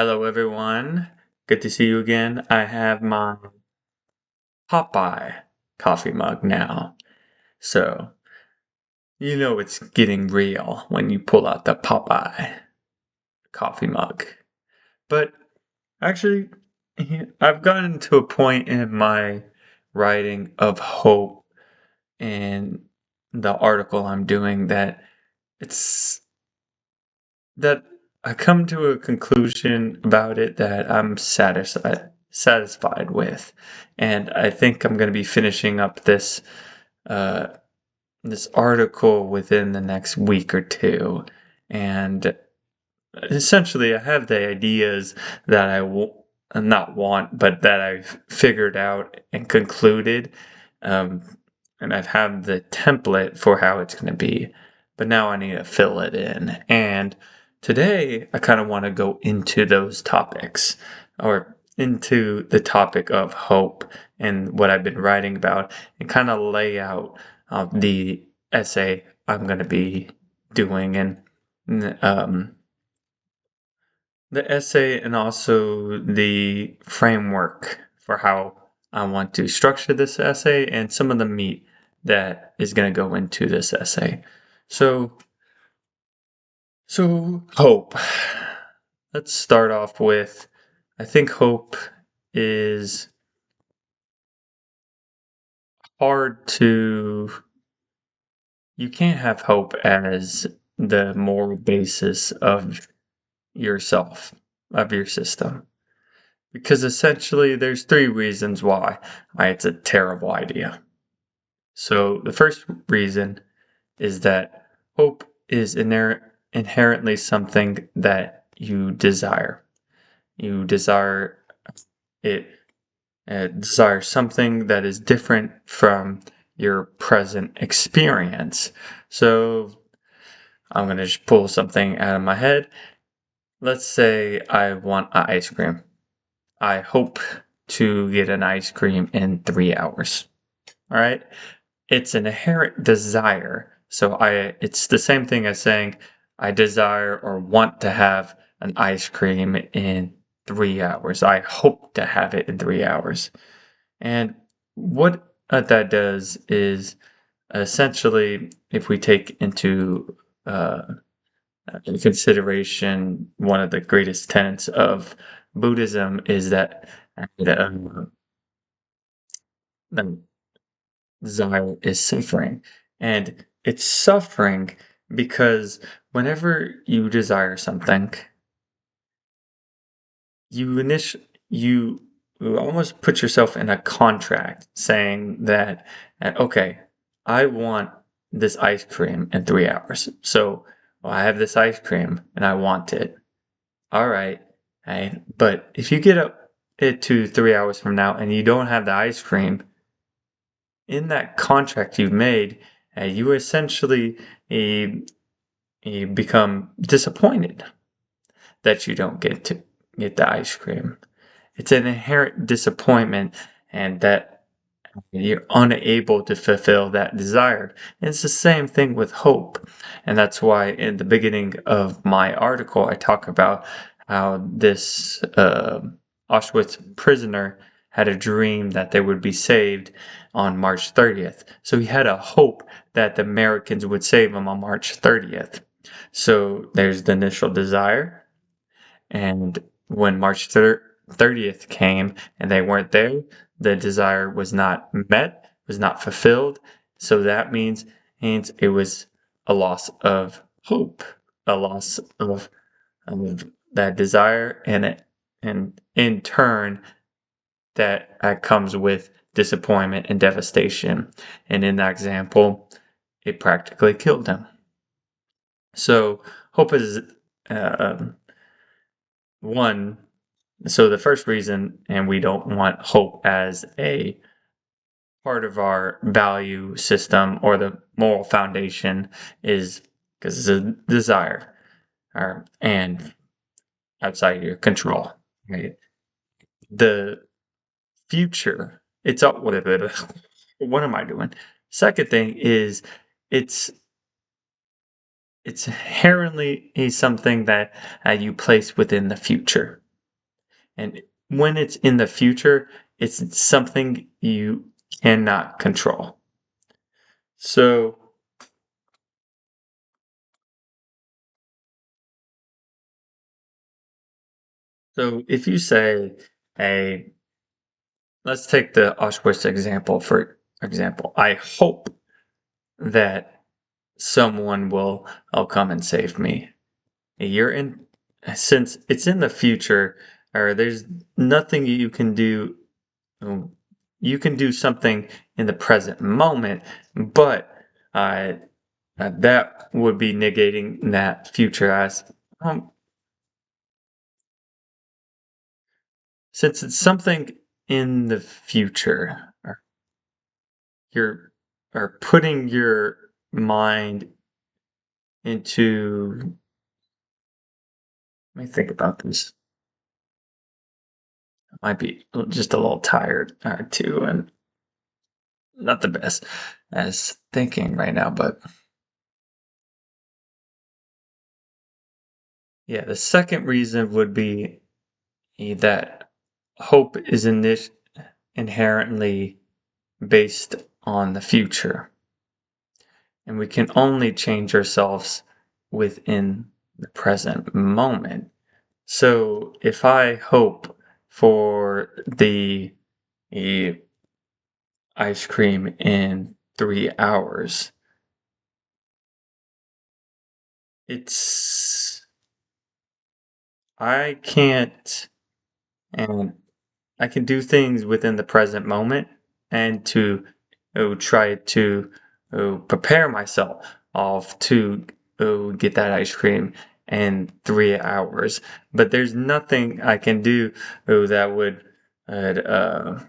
Hello, everyone. Good to see you again. I have my Popeye coffee mug now. So, you know it's getting real when you pull out the Popeye coffee mug. But actually, I've gotten to a point in my writing of hope in the article I'm doing it's that I come to a conclusion about it that I'm satisfied with, and I think I'm going to be finishing up uh, this article within the next week or two, and essentially I have the ideas that not want, but that I've figured out and concluded, um, and I've had the template for how it's going to be, but now I need to fill it in. And today I kind of want to go into those topics, or into the topic of hope and what I've been writing about, and kind of lay out the essay I'm going to be doing, and um, the essay and also the framework for how I want to structure this essay and some of the meat that is going to go into this essay. So, so hope. Let's start off with I think hope is hard to you can't have hope as the moral basis of yourself, of your system. Because essentially, there's three reasons why it's a terrible idea. So the first reason is that hope is inherently something that you desire. You desire it, desire something that is different from your present experience. So I'm going to just pull something out of my head. Let's say I want ice cream. I hope to get an ice cream in 3 hours. All right. It's an inherent desire. So it's the same thing as saying I desire or want to have an ice cream in 3 hours. I hope to have it in 3 hours. And what that does is essentially, if we take into consideration one of the greatest tenets of Buddhism is that the desire is suffering. And it's suffering because whenever you desire something, you almost put yourself in a contract saying that okay, I want this ice cream in 3 hours. So I have this ice cream and I want it. All right. Hey, but if you get up it to 3 hours from now and you don't have the ice cream, in that contract you've made, you essentially uh, become disappointed that you don't get the ice cream. It's an inherent disappointment, and that you're unable to fulfill that desire. And it's the same thing with hope, and that's why in the beginning of my article I talk about how this Auschwitz prisoner had a dream that they would be saved on March 30th. So he had a hope that the Americans would save him on March 30th. So there's the initial desire, and when March 30th came and they weren't there, the desire was not met, was not fulfilled. So that means it was a loss of hope, a loss of that desire, and in turn that comes with disappointment and devastation. And in that example, it practically killed him. So hope is one. So the first reason, and we don't want hope as a part of our value system or the moral foundation, is because it's a desire, and outside your control. Right? The future, it's up. What am I doing? Second thing is it's it's inherently something that you place within the future. And when it's in the future, it's something you cannot control. So, so if you say, hey, let's take the Auschwitz example for example. I hope that someone will come and save me. You're in since it's in the future, or there's nothing you can do. um, You can do something in the present moment, but uh, that would be negating that future as um, since it's something in the future, or you're or putting your mind into. Let me think about this. I might be just a little tired too, and not the best as thinking right now, but yeah, the second reason would be that hope is inherently based on the future, and we can only change ourselves within the present moment. So if I hope for the eh, ice cream in 3 hours, it's I can't and I can do things within the present moment and to try to prepare myself off to get that ice cream in 3 hours. But there's nothing I can do that would uh,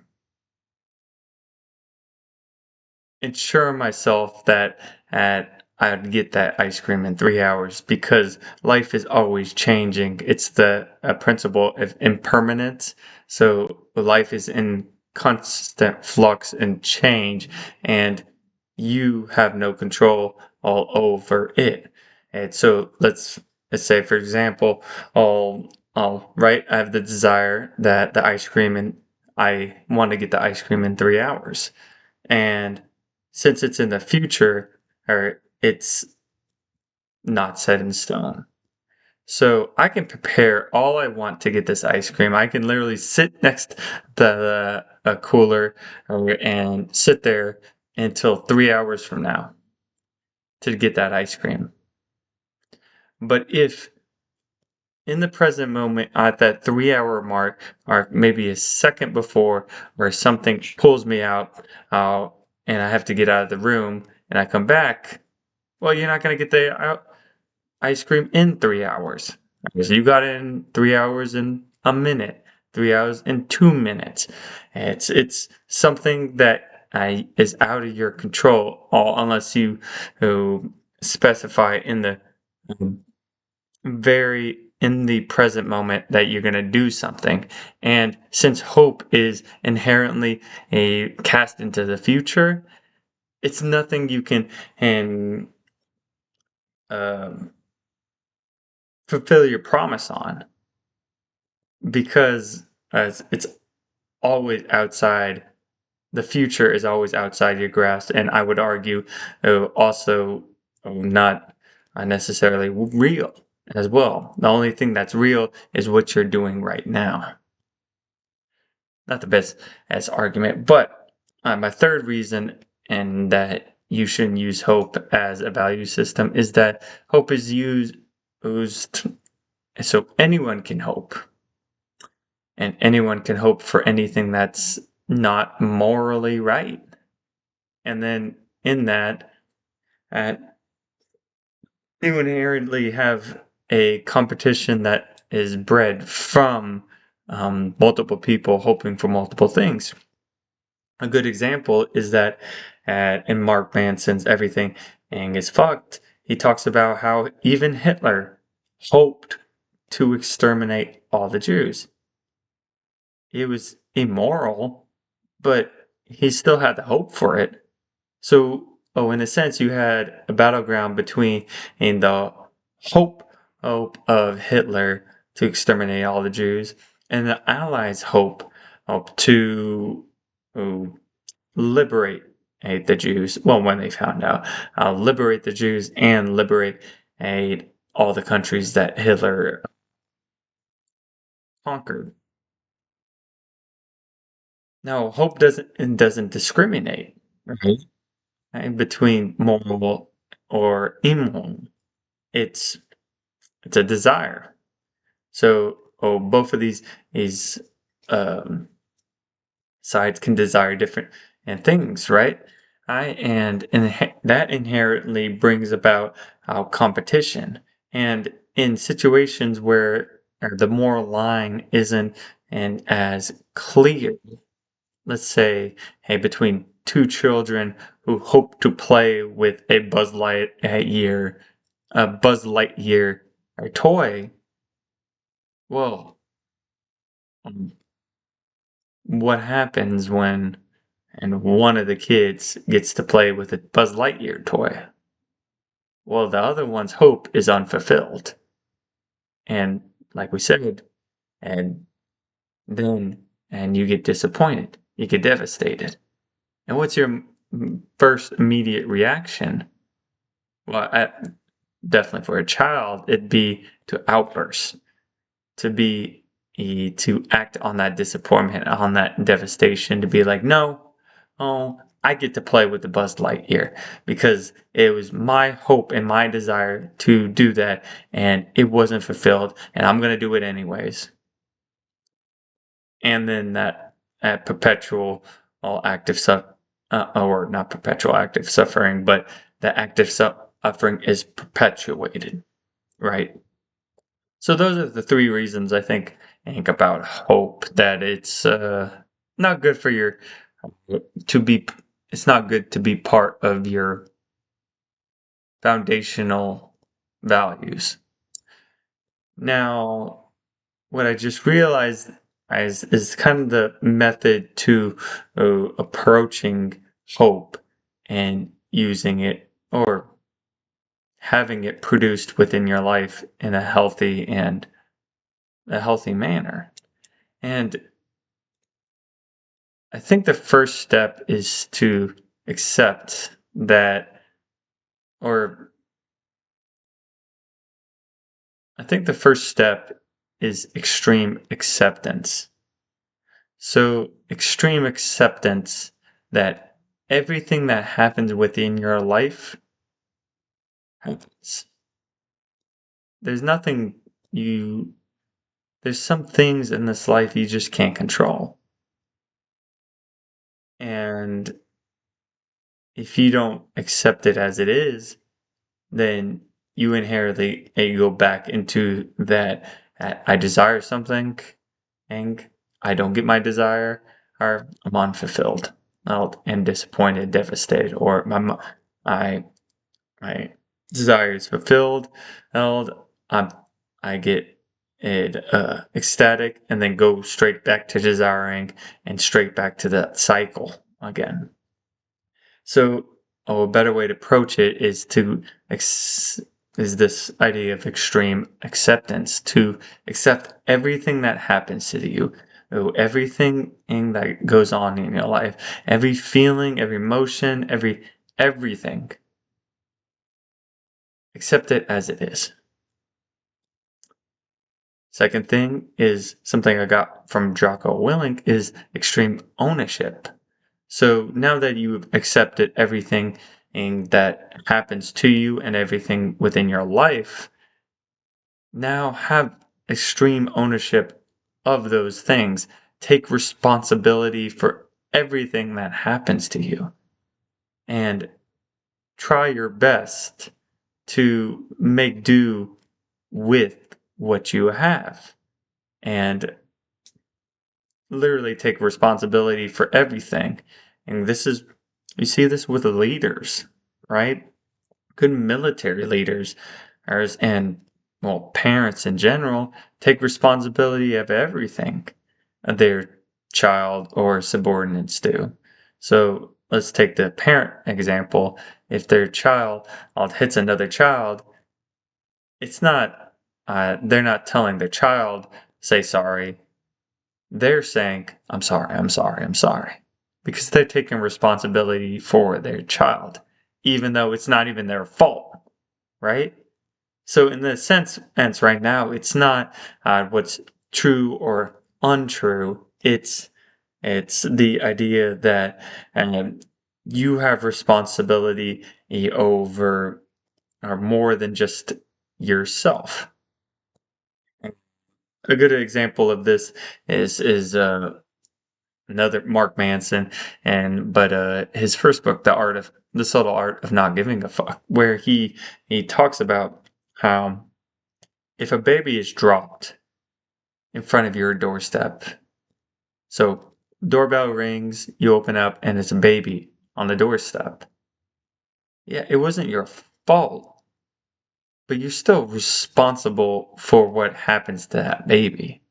ensure myself that I'd get that ice cream in 3 hours because life is always changing. It's the principle of impermanence. So life is in constant flux and change, and you have no control all over it. And so let's say, for example, I'll right. I have the desire that the ice cream and I want to get the ice cream in 3 hours. And since it's in the future, or it's not set in stone. So I can prepare all I want to get this ice cream. I can literally sit next the a cooler and sit there until 3 hours from now to get that ice cream. But if in the present moment at that 3 hour mark, or maybe a second before, where something pulls me out, and I have to get out of the room, and I come back, well, you're not going to get the ice cream in 3 hours. Because you got it in 3 hours and a minute, 3 hours and 2 minutes. It's something that is out of your control, all unless you uh, specify in the um, very in the present moment that you're going to do something. And since hope is inherently a cast into the future, it's nothing you can and um, fulfill your promise on because it's always outside. The future is always outside your grasp, and I would argue also not necessarily real as well. The only thing that's real is what you're doing right now. Not the best as argument, but my third reason, and that you shouldn't use hope as a value system, is that hope is used so anyone can hope, and anyone can hope for anything that's not morally right. And then in that, uh, you inherently have a competition that is bred from multiple people hoping for multiple things. A good example is that in Mark Manson's Everything is Fucked, he talks about how even Hitler hoped to exterminate all the Jews. It was immoral, but he still had the hope for it. So, in a sense, you had a battleground between the hope of Hitler to exterminate all the Jews and the Allies hope to uh, liberate the Jews. Well, when they found out, liberate the Jews and liberate all the countries that Hitler conquered. No, hope doesn't discriminate, right? Between moral or immoral. It's it's a desire. So, both of these um, sides can desire different things, right? That inherently brings about competition, and in situations where the moral line isn't and as clear, let's say, hey, between two children who hope to play with a Buzz Lightyear toy, well, um, what happens when and one of the kids gets to play with a Buzz Lightyear toy? Well, the other one's hope is unfulfilled. And like we said, and and you get disappointed, you get devastated. And what's your first immediate reaction? Well, definitely for a child, it'd be to outburst, to be to act on that disappointment, on that devastation, to be like, no, oh, I get to play with the Buzz Lightyear because it was my hope and my desire to do that, and it wasn't fulfilled, and I'm gonna do it anyways. And then that perpetual all active or not perpetual active suffering, but the active suffering is perpetuated, right? So those are the three reasons I think about hope, that it's not good for your to be it's not good to be part of your foundational values. Now, what I just realized is kind of the method to approaching hope and using it or having it produced within your life in a healthy manner. And I think the first step is to accept that, or I think the first step is extreme acceptance. So, extreme acceptance that everything that happens within your life happens. There's nothing you, there's some things in this life you just can't control. And if you don't accept it as it is, then you inherently go back into that I desire something and I don't get my desire, or I'm unfulfilled and disappointed, devastated, or I my desire is fulfilled, and I'm I get it ecstatic and then go straight back to desiring and straight back to that cycle again. So, a better way to approach it is is this idea of extreme acceptance, to accept everything that happens to you, everything that goes on in your life, every feeling, every emotion, everything. Accept it as it is. Second thing is something I got from Jocko Willink is extreme ownership. So now that you've accepted everything that happens to you and everything within your life, now have extreme ownership of those things. Take responsibility for everything that happens to you and try your best to make do with what you have and literally take responsibility for everything. And you see this with the leaders, right? Good military leaders and, well, parents in general take responsibility of everything their child or subordinates do. So let's take the parent example. If their child hits another child, it's not, they're not telling their child, say sorry, they're saying, I'm sorry, I'm sorry, I'm sorry. Because they're taking responsibility for their child, even though it's not even their fault, right? So in the sense right now, it's not what's true or untrue. It's the idea that you have responsibility over or more than just yourself. A good example of this is another Mark Manson, and but his first book, The Subtle Art of Not Giving a Fuck, where he talks about how if a baby is dropped in front of your doorstep, so doorbell rings, you open up, and it's a baby on the doorstep. Yeah, it wasn't your fault, but you're still responsible for what happens to that baby.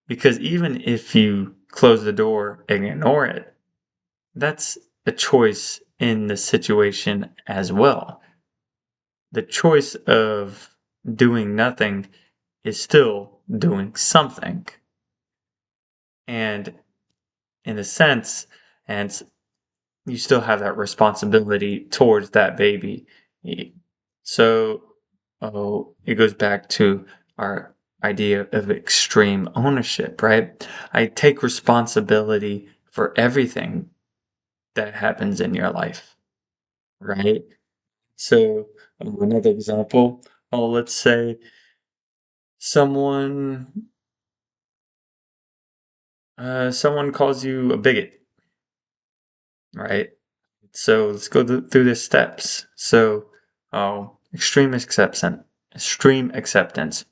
Because even if you close the door and ignore it, that's a choice in the situation as well. The choice of doing nothing is still doing something. And in a sense, and you still have that responsibility towards that baby. So, it goes back to our idea of extreme ownership, right? I take responsibility for everything that happens in your life, right? So, another example, let's say someone someone calls you a bigot, right? So let's go through the steps. So, extreme acceptance.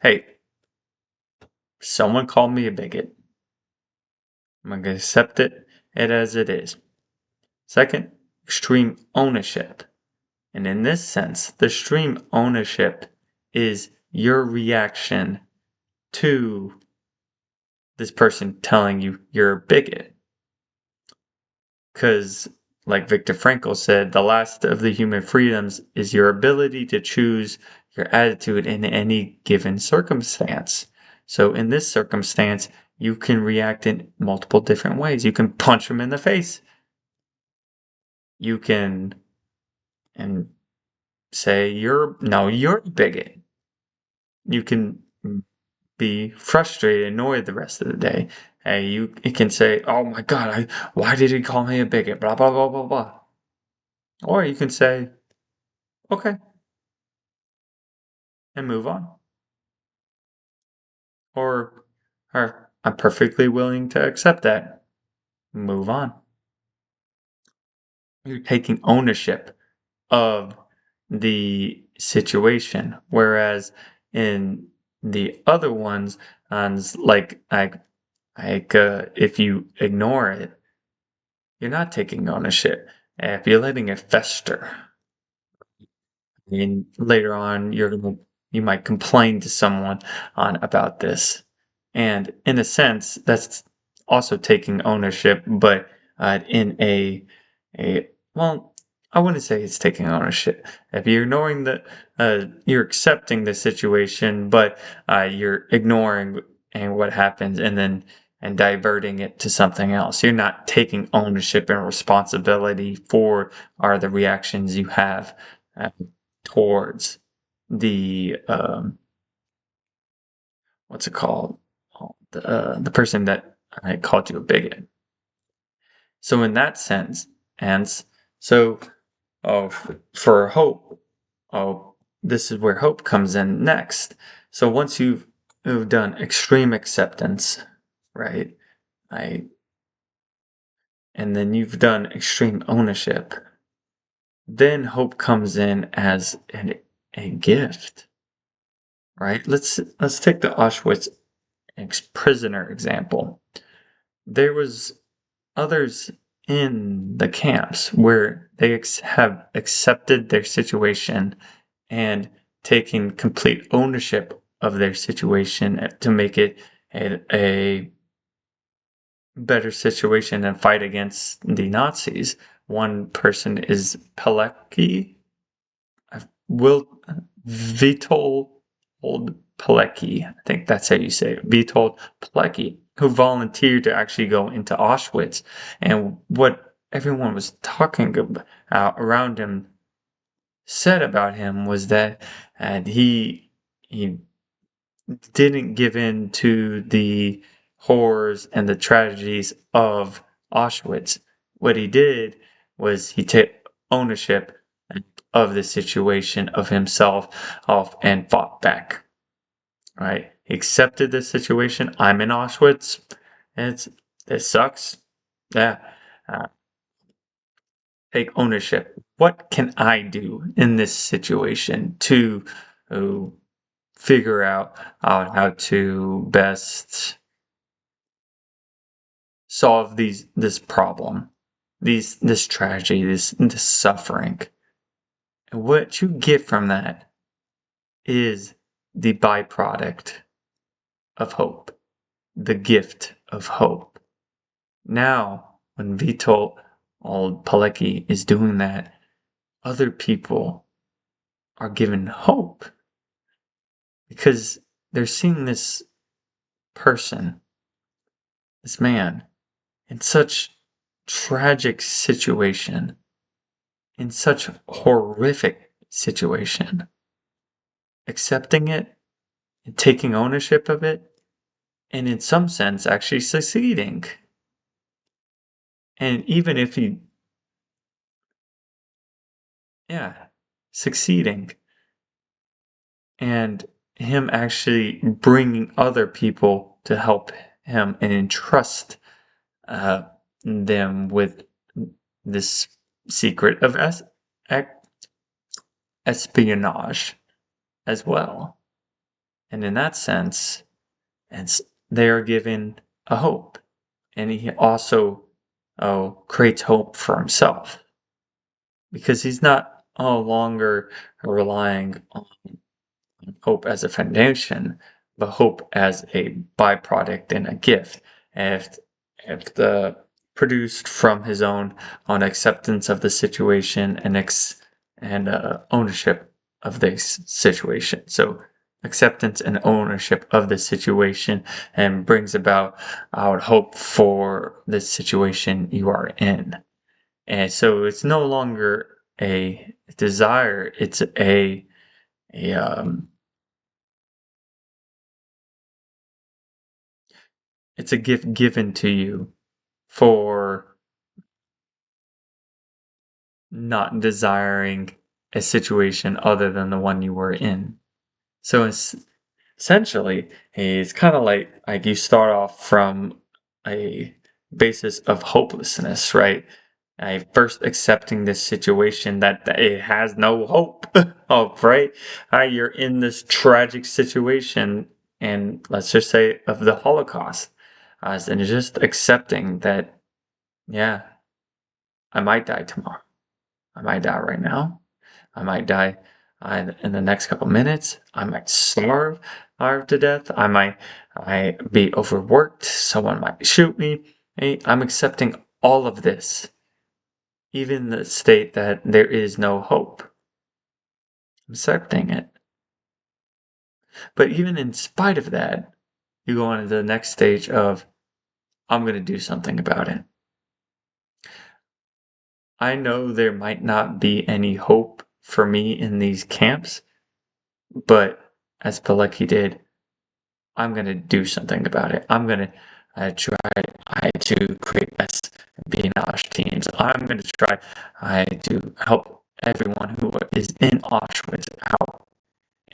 Hey, someone called me a bigot. I'm gonna accept it as it is. Second, extreme ownership. And in this sense, the extreme ownership is your reaction to this person telling you you're a bigot. Because, like Viktor Frankl said, the last of the human freedoms is your ability to choose your attitude in any given circumstance. So, in this circumstance, you can react in multiple different ways. You can punch them in the face. You can and say you're a bigot. You can be frustrated, annoyed the rest of the day. Hey, you can say, "Oh my God, why did he call me a bigot?" Blah blah blah blah blah. Or you can say, "Okay," and move on. Or I'm perfectly willing to accept that. Move on. You're taking ownership of the situation, whereas in the other ones, if you ignore it, you're not taking ownership. If you're letting it fester, and later on you might complain to someone on about this, and in a sense that's also taking ownership, but in a well, I wouldn't say it's taking ownership. If you're ignoring you're accepting the situation, but you're ignoring and what happens, and then and diverting it to something else. You're not taking ownership and responsibility for are the reactions you have uh, towards the what's it called? Oh, the person that called you a bigot. So in that sense, and so for hope, this is where hope comes in next. So once you've done extreme acceptance, right? I and then you've done extreme ownership. Then hope comes in as a gift, right? Let's take the Auschwitz prisoner example. There was others in the camps where they have accepted their situation and taken complete ownership of their situation to make it a better situation and fight against the Nazis. One person is Pilecki, Will Vitol Witold Pilecki, I think that's how you say it, Witold Pilecki, who volunteered to actually go into Auschwitz. And what everyone was talking about around him said about him was that he didn't give in to the horrors and the tragedies of Auschwitz. What he did was he took ownership of the situation of himself off and fought back. Right? He accepted the situation. I'm in Auschwitz. And it sucks. Yeah. Uh, take ownership. What can I do in this situation to uh, figure out how to best solve this problem, this tragedy, this suffering. And what you get from that is the byproduct of hope, the gift of hope. Now, when Vito old Pilecki is doing that, other people are given hope because they're seeing this person, this man, in such tragic situation, in such horrific situation, accepting it and taking ownership of it, and in some sense actually succeeding. And even if he, yeah, succeeding, and him actually bringing other people to help him and entrust uh, them with this secret of espionage as well. And in that sense, they are given a hope. And he also creates hope for himself because he's not no longer relying on hope as a foundation, but hope as a byproduct and a gift. If if the produced from his own acceptance of the situation and ownership of this situation. So acceptance and ownership of the situation and brings about our hope for the situation you are in. And so it's no longer a desire, it's a it's a gift given to you for not desiring a situation other than the one you were in. So it's essentially it's kind of like you start off from a basis of hopelessness, right? First accepting this situation that it has no hope of, right? You're in this tragic situation, and let's just say of the Holocaust, and just accepting that, yeah, I might die tomorrow. I might die right now. I might die in the next couple minutes. I might starve to death. I be overworked. Someone might shoot me. I'm accepting all of this, even the state that there is no hope. I'm accepting it. But even in spite of that, you go on to the next stage of, I'm going to do something about it. I know there might not be any hope for me in these camps, but as Pilecki did, I'm going to do something about it. I'm going to try to create espionage teams. I'm going to try to help everyone who is in Auschwitz out.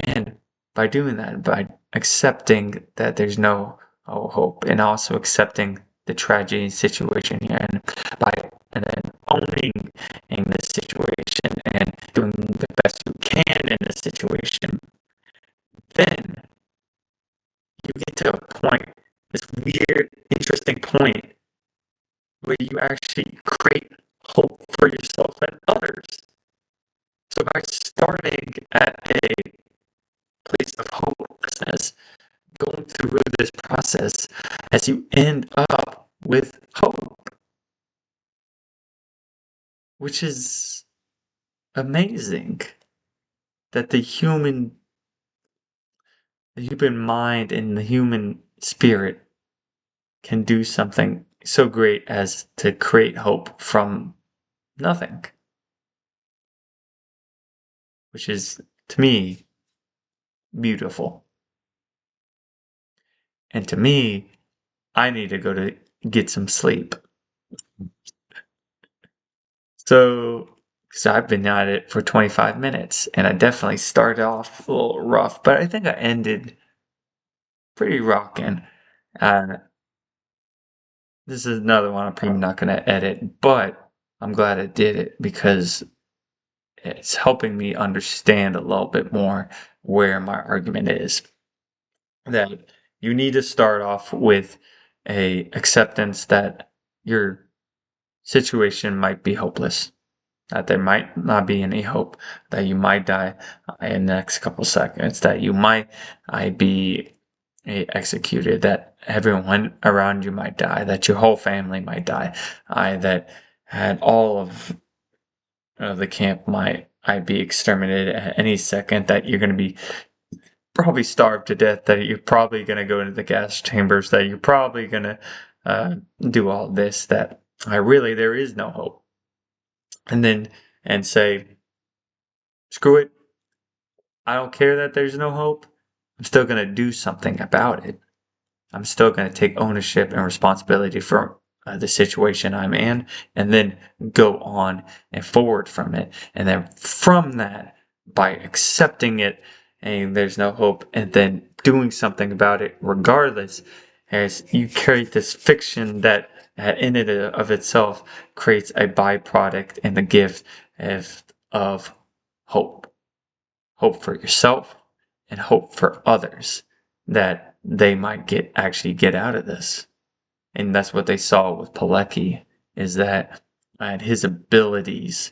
And by doing that, by accepting that there's no hope, and also accepting the tragedy situation here, and then owning in this situation and doing the best you can in this situation, then you get to a point, this weird, interesting point where you actually create hope for yourself and others. So by starting at a place of hopelessness, going through this process, as you end up with hope, which is amazing that the human the human mind and the human spirit can do something so great as to create hope from nothing, which is, to me, beautiful. And to me, I need to go to get some sleep. So, because I've been at it for 25 minutes and I definitely started off a little rough, but I think I ended pretty rocking. Uh, this is another one I'm probably not going to edit, but I'm glad I did it because it's helping me understand a little bit more where my argument is. That you need to start off with a acceptance that your situation might be hopeless, that there might not be any hope, that you might die in the next couple seconds, that you might be executed, that everyone around you might die, that your whole family might die, that had all of the camp might I be exterminated at any second, that you're going to be probably starved to death, that you're probably going to go into the gas chambers, that you're probably going to do all this, that really there is no hope. And then, and say, screw it, I don't care that there's no hope. I'm still going to do something about it. I'm still going to take ownership and responsibility for the situation I'm in, and then go on and forward from it. And then from that, by accepting it and there's no hope, and then doing something about it regardless, as you create this fiction that in and of itself creates a byproduct and the gift of hope. Hope for yourself and hope for others that they might actually get out of this. And that's what they saw with Pilecki, is that his abilities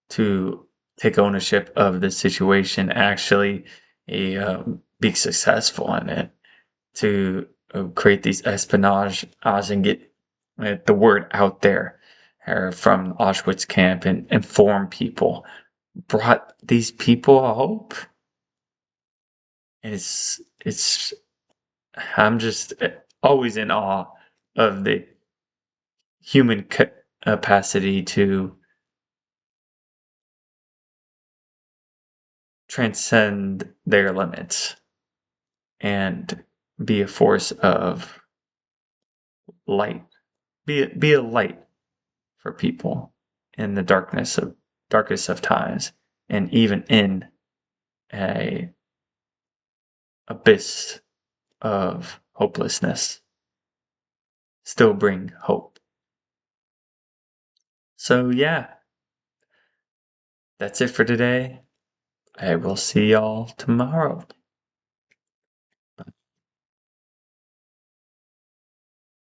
to take ownership of the situation, actually be successful in it, to create these espionage and get the word out there from Auschwitz camp and inform people, brought these people hope. And it's I'm just always in awe of the human capacity to transcend their limits and be a force of light. Be a light for people in the darkest of times, and even in a abyss of hopelessness, still bring hope. So yeah, that's it for today. I will see y'all tomorrow.